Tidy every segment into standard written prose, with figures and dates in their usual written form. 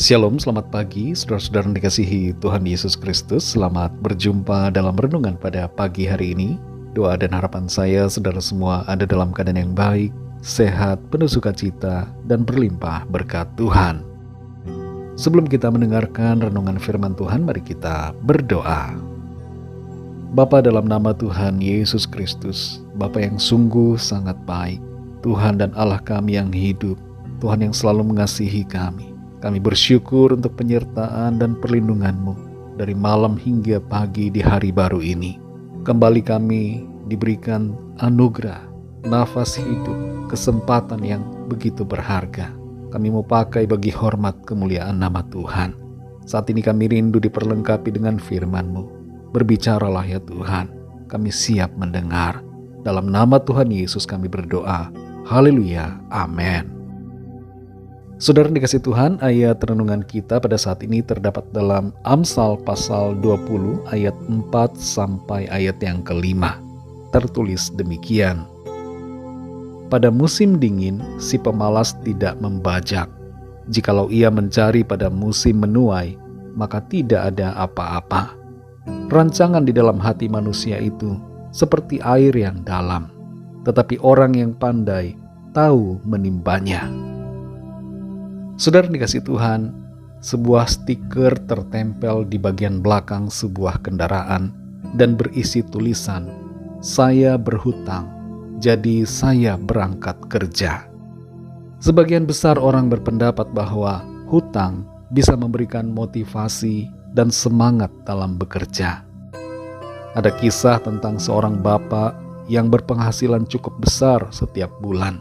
Shalom, selamat pagi, saudara-saudara yang dikasihi Tuhan Yesus Kristus. Selamat berjumpa dalam renungan pada pagi hari ini. Doa dan harapan saya, saudara semua ada dalam keadaan yang baik, sehat, penuh sukacita, dan berlimpah berkat Tuhan. Sebelum kita mendengarkan renungan firman Tuhan, mari kita berdoa. Bapa, dalam nama Tuhan Yesus Kristus, Bapa yang sungguh sangat baik, Tuhan dan Allah kami yang hidup, Tuhan yang selalu mengasihi kami. Kami bersyukur untuk penyertaan dan perlindungan-Mu dari malam hingga pagi di hari baru ini. Kembali kami diberikan anugerah, nafas hidup, kesempatan yang begitu berharga. Kami mau pakai bagi hormat kemuliaan nama Tuhan. Saat ini kami rindu diperlengkapi dengan firman-Mu. Berbicaralah ya Tuhan, kami siap mendengar. Dalam nama Tuhan Yesus kami berdoa. Haleluya, amin. Saudara dikasih Tuhan, ayat renungan kita pada saat ini terdapat dalam Amsal pasal 20 ayat 4 sampai ayat yang ke-5. Tertulis demikian. Pada musim dingin, si pemalas tidak membajak. Jikalau ia mencari pada musim menuai, maka tidak ada apa-apa. Rancangan di dalam hati manusia itu seperti air yang dalam, tetapi orang yang pandai tahu menimbanya. Saudara dikasih Tuhan, sebuah stiker tertempel di bagian belakang sebuah kendaraan dan berisi tulisan, "Saya berhutang, jadi saya berangkat kerja." Sebagian besar orang berpendapat bahwa hutang bisa memberikan motivasi dan semangat dalam bekerja. Ada kisah tentang seorang bapak yang berpenghasilan cukup besar setiap bulan.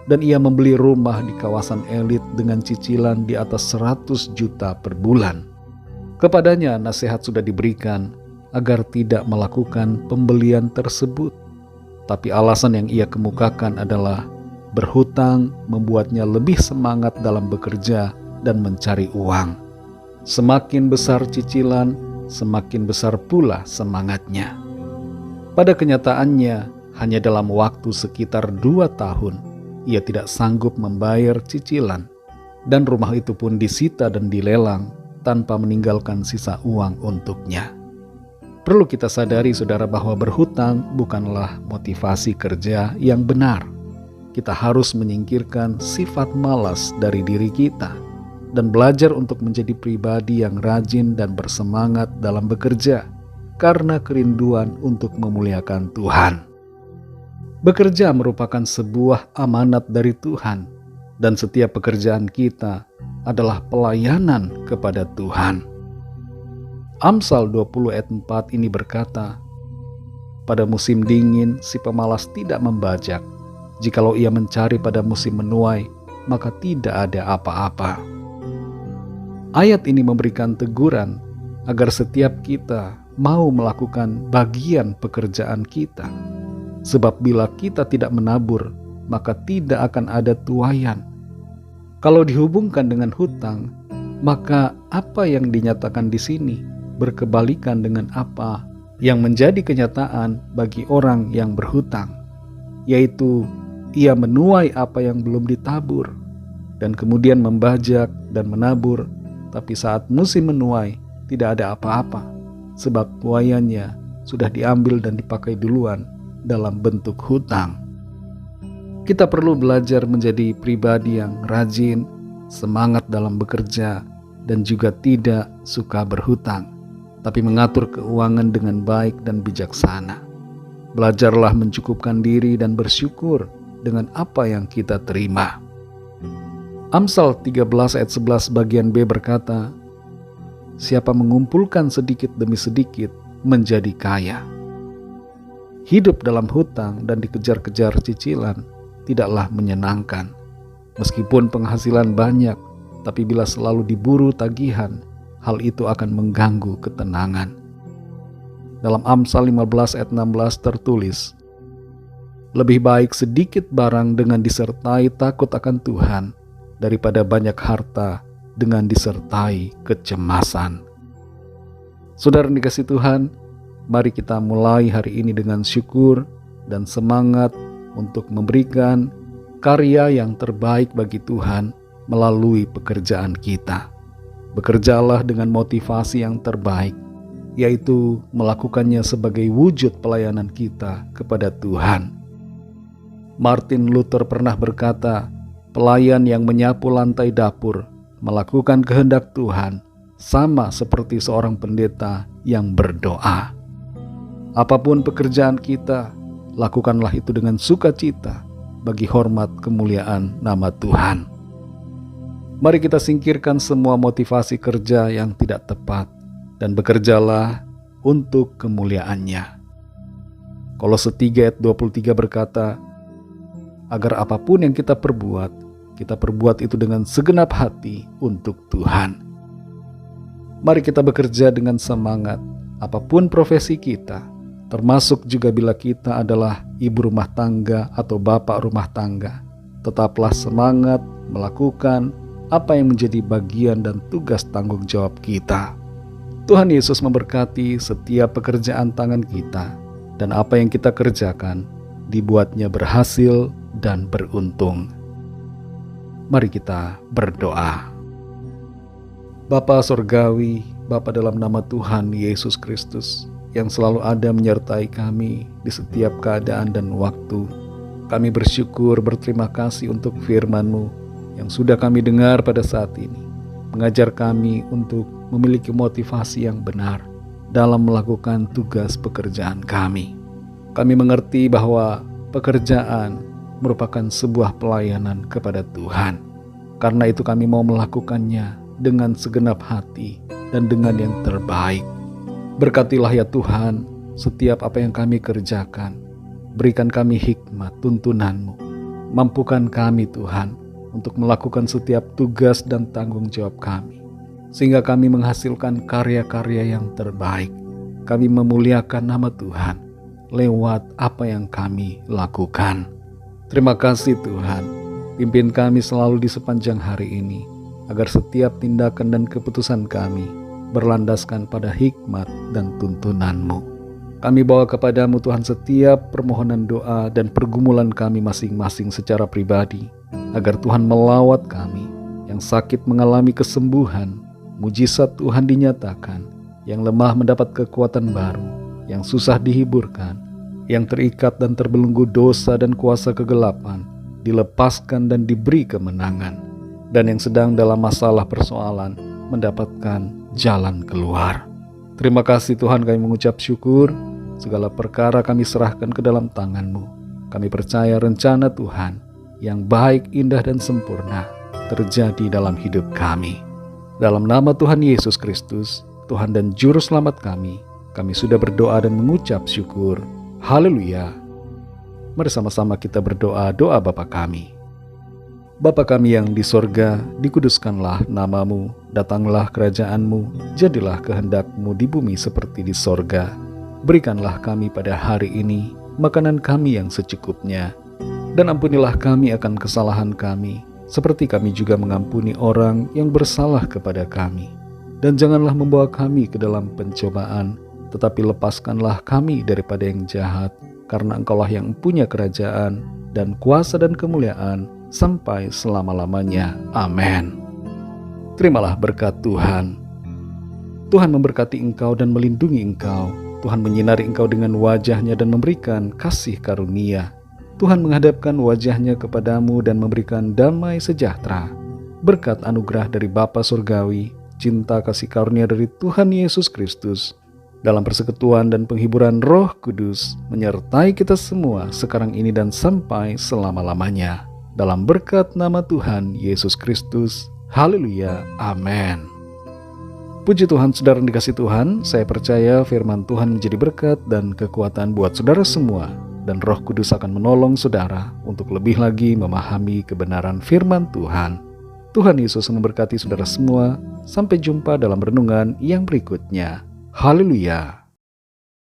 Dan ia membeli rumah di kawasan elit dengan cicilan di atas 100 juta per bulan. Kepadanya nasihat sudah diberikan agar tidak melakukan pembelian tersebut. Tapi alasan yang ia kemukakan adalah berhutang membuatnya lebih semangat dalam bekerja dan mencari uang. Semakin besar cicilan, semakin besar pula semangatnya. Pada kenyataannya, hanya dalam waktu sekitar 2 tahun, ia tidak sanggup membayar cicilan, dan rumah itu pun disita dan dilelang tanpa meninggalkan sisa uang untuknya. Perlu kita sadari, saudara, bahwa berhutang bukanlah motivasi kerja yang benar. Kita harus menyingkirkan sifat malas dari diri kita dan belajar untuk menjadi pribadi yang rajin dan bersemangat dalam bekerja karena kerinduan untuk memuliakan Tuhan. Bekerja merupakan sebuah amanat dari Tuhan, dan setiap pekerjaan kita adalah pelayanan kepada Tuhan. Amsal 20 ayat 4 ini berkata, "Pada musim dingin si pemalas tidak membajak, jikalau ia mencari pada musim menuai, maka tidak ada apa-apa." Ayat ini memberikan teguran agar setiap kita mau melakukan bagian pekerjaan kita. Sebab bila kita tidak menabur, maka tidak akan ada tuaian. Kalau dihubungkan dengan hutang, maka apa yang dinyatakan di sini berkebalikan dengan apa yang menjadi kenyataan bagi orang yang berhutang, yaitu ia menuai apa yang belum ditabur, dan kemudian membajak dan menabur, tapi saat musim menuai tidak ada apa-apa, sebab tuaiannya sudah diambil dan dipakai duluan dalam bentuk hutang. Kita perlu belajar menjadi pribadi yang rajin, semangat dalam bekerja, dan juga tidak suka berhutang, tapi mengatur keuangan dengan baik dan bijaksana. Belajarlah mencukupkan diri dan bersyukur dengan apa yang kita terima. Amsal 13 ayat 11 bagian B berkata, "Siapa mengumpulkan sedikit demi sedikit menjadi kaya." Hidup dalam hutang dan dikejar-kejar cicilan tidaklah menyenangkan. Meskipun penghasilan banyak, tapi bila selalu diburu tagihan, hal itu akan mengganggu ketenangan. Dalam Amsal 15 ayat 16 tertulis, "Lebih baik sedikit barang dengan disertai takut akan Tuhan, daripada banyak harta dengan disertai kecemasan." Saudara dikasih Tuhan, mari kita mulai hari ini dengan syukur dan semangat untuk memberikan karya yang terbaik bagi Tuhan melalui pekerjaan kita. Bekerjalah dengan motivasi yang terbaik, yaitu melakukannya sebagai wujud pelayanan kita kepada Tuhan. Martin Luther pernah berkata, pelayan yang menyapu lantai dapur melakukan kehendak Tuhan sama seperti seorang pendeta yang berdoa. Apapun pekerjaan kita, lakukanlah itu dengan sukacita bagi hormat kemuliaan nama Tuhan. Mari kita singkirkan semua motivasi kerja yang tidak tepat dan bekerjalah untuk kemuliaan-Nya. Kolose 3 ayat 23 berkata, agar apapun yang kita perbuat itu dengan segenap hati untuk Tuhan. Mari kita bekerja dengan semangat, apapun profesi kita, termasuk juga bila kita adalah ibu rumah tangga atau bapak rumah tangga. Tetaplah semangat melakukan apa yang menjadi bagian dan tugas tanggung jawab kita. Tuhan Yesus memberkati setiap pekerjaan tangan kita, dan apa yang kita kerjakan dibuatnya berhasil dan beruntung. Mari kita berdoa. Bapa Sorgawi, Bapa dalam nama Tuhan Yesus Kristus, yang selalu ada menyertai kami di setiap keadaan dan waktu. Kami bersyukur, berterima kasih untuk firman-Mu yang sudah kami dengar pada saat ini. Mengajar kami untuk memiliki motivasi yang benar dalam melakukan tugas pekerjaan kami. Kami mengerti bahwa pekerjaan merupakan sebuah pelayanan kepada Tuhan. Karena itu kami mau melakukannya dengan segenap hati dan dengan yang terbaik. Berkatilah ya Tuhan setiap apa yang kami kerjakan. Berikan kami hikmat tuntunan-Mu. Mampukan kami Tuhan untuk melakukan setiap tugas dan tanggung jawab kami, sehingga kami menghasilkan karya-karya yang terbaik. Kami memuliakan nama Tuhan lewat apa yang kami lakukan. Terima kasih Tuhan, pimpin kami selalu di sepanjang hari ini, agar setiap tindakan dan keputusan kami berlandaskan pada hikmat dan tuntunan-Mu. Kami bawa kepadamu Tuhan setiap permohonan doa dan pergumulan kami masing-masing secara pribadi, agar Tuhan melawat kami, yang sakit mengalami kesembuhan, mujizat Tuhan dinyatakan, yang lemah mendapat kekuatan baru, yang susah dihiburkan, yang terikat dan terbelenggu dosa dan kuasa kegelapan dilepaskan dan diberi kemenangan, dan yang sedang dalam masalah persoalan mendapatkan jalan keluar. Terima kasih Tuhan, kami mengucap syukur. Segala perkara kami serahkan ke dalam tangan-Mu. Kami percaya rencana Tuhan yang baik, indah, dan sempurna terjadi dalam hidup kami. Dalam nama Tuhan Yesus Kristus, Tuhan dan Juru Selamat kami sudah berdoa dan mengucap syukur. Haleluya. Mari sama-sama kita berdoa doa Bapa kami. Bapa kami yang di sorga, dikuduskanlah nama-Mu, datanglah kerajaan-Mu, jadilah kehendak-Mu di bumi seperti di sorga. Berikanlah kami pada hari ini makanan kami yang secukupnya, dan ampunilah kami akan kesalahan kami, seperti kami juga mengampuni orang yang bersalah kepada kami. Dan janganlah membawa kami ke dalam pencobaan, tetapi lepaskanlah kami daripada yang jahat, karena Engkaulah yang punya kerajaan dan kuasa dan kemuliaan sampai selama-lamanya. Amin. Terimalah berkat Tuhan. Tuhan memberkati engkau dan melindungi engkau. Tuhan menyinari engkau dengan wajah-Nya dan memberikan kasih karunia. Tuhan menghadapkan wajah-Nya kepadamu dan memberikan damai sejahtera. Berkat anugerah dari Bapa Surgawi, cinta kasih karunia dari Tuhan Yesus Kristus, dalam persekutuan dan penghiburan Roh Kudus menyertai kita semua sekarang ini dan sampai selama-lamanya. Dalam berkat nama Tuhan Yesus Kristus. Haleluya. Amin. Puji Tuhan, saudara yang dikasih Tuhan, saya percaya firman Tuhan menjadi berkat dan kekuatan buat saudara semua, dan Roh Kudus akan menolong saudara untuk lebih lagi memahami kebenaran firman Tuhan. Tuhan Yesus memberkati saudara semua. Sampai jumpa dalam renungan yang berikutnya. Haleluya.